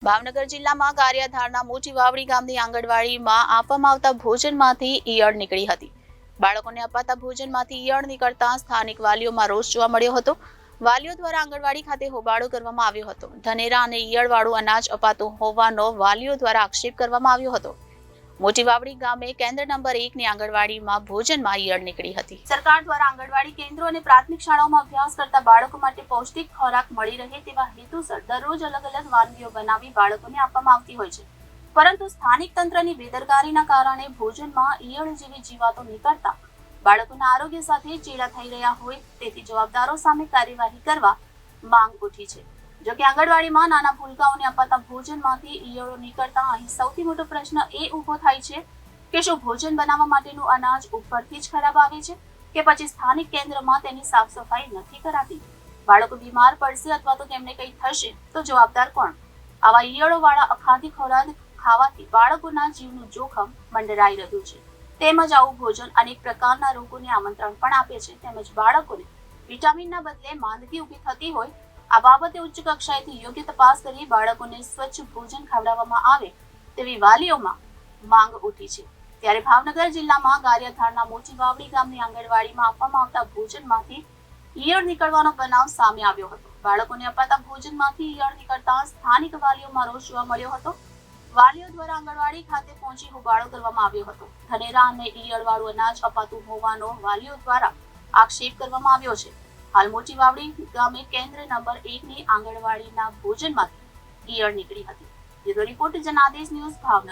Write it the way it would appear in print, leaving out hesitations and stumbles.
ભાવનગર જિલ્લામાં ગારિયાધારના મોટી વાવડી ગામની આંગણવાડીમાં આપવામાં આવતા ભોજનમાંથી ઈયળ નીકળી હતી। બાળકોને અપાતા ભોજનમાંથી ઈયળ નીકળતા સ્થાનિક વાલીઓમાં રોષ જોવા મળ્યો હતો। વાલીઓ દ્વારા આંગણવાડી ખાતે હોબાળો કરવામાં આવ્યો હતો। ધનેરા અને ઈયળવાળું અનાજ અપાતું હોવાનો વાલીઓ દ્વારા આક્ષેપ કરવામાં આવ્યો હતો। મોટી વાવડી ગામે કેન્દ્ર નંબર 1 ની આંગણવાડીમાં ભોજનમાં ઈયળ નીકળી હતી। સરકાર દ્વારા આંગણવાડી કેન્દ્રો અને પ્રાથમિક શાળાઓમાં અભ્યાસ કરતા બાળકો માટે પૌષ્ટિક ખોરાક મળી રહે તેવા હેતુસર દરરોજ અલગ અલગ વાનગીઓ બનાવી બાળકોને આપવામાં આવતી હોય છે, પરંતુ સ્થાનિક તંત્રની બેદરકારીના કારણે ભોજનમાં ઈયળ જેવી જીવાતો નીકળતા બાળકોના આરોગ્ય સાથે ચેડા થઈ રહ્યા હોય, તેથી જવાબદારો સામે કાર્યવાહી કરવા માંગ ઉઠી છે। જો કે આંગણવાડીમાં નાના ભૂલકાઓને અપાતા ભોજનમાંથી ઈયળો નીકળતા અહીં સૌથી મોટો પ્રશ્ન એ ઊભો થાય છે કે શું ભોજન બનાવવા માટેનું અનાજ ઉપરથી જ ખરાબ આવે છે કે પછી સ્થાનિક કેન્દ્રમાં તેની સાફ સફાઈ નથી કરાતી? બાળકો બીમાર પડશે અથવા તો તેમને કંઈ થશે તો જવાબદાર કોણ? આવા ઈયળોવાળા અખાદ્ય ખોરાક ખાવાથી બાળકોના જીવનું જોખમ મંડરાઈ રહ્યું છે। તેમજ આવું ભોજન અનેક પ્રકારના રોગોને આમંત્રણ પણ આપે છે, તેમજ બાળકોને વિટામિનના બદલે માંદગી ઊભી થતી હોય। આ બાબતે ઉચ્ચ કક્ષાએથી યોગ્ય તપાસ કરી બાળકોને સ્વચ્છ ભોજન ખવડાવવામાં આવે તેવી વાલીઓમાં માંગ ઉઠી છે। ત્યારે ભાવનગર જિલ્લામાં ગારિયાધારના મોટી વાવડી ગામની આંગણવાડીમાં આપવામાં આવતા ભોજનમાંથી ઈયળ નીકળવાનો બનાવ સામે આવ્યો હતો। બાળકોને અપાતા ભોજનમાંથી ઈયળ નીકળતા સ્થાનિક વાલીઓમાં રોષ જોવા મળ્યો હતો। વાલીઓ દ્વારા આંગણવાડી ખાતે પહોંચી હોબાળો કરવામાં આવ્યો હતો। ધનેરા અને ઈયળવાળું અનાજ અપાતું હોવાનો વાલીઓ દ્વારા આક્ષેપ કરવામાં આવ્યો છે। હાલ મોટી વાવડી ગામે કેન્દ્ર નંબર 1 ની આંગણવાડીના ભોજનમાંથી ઈયળ નીકળી હતી। Bureau report Janadesh news Bhavnagar.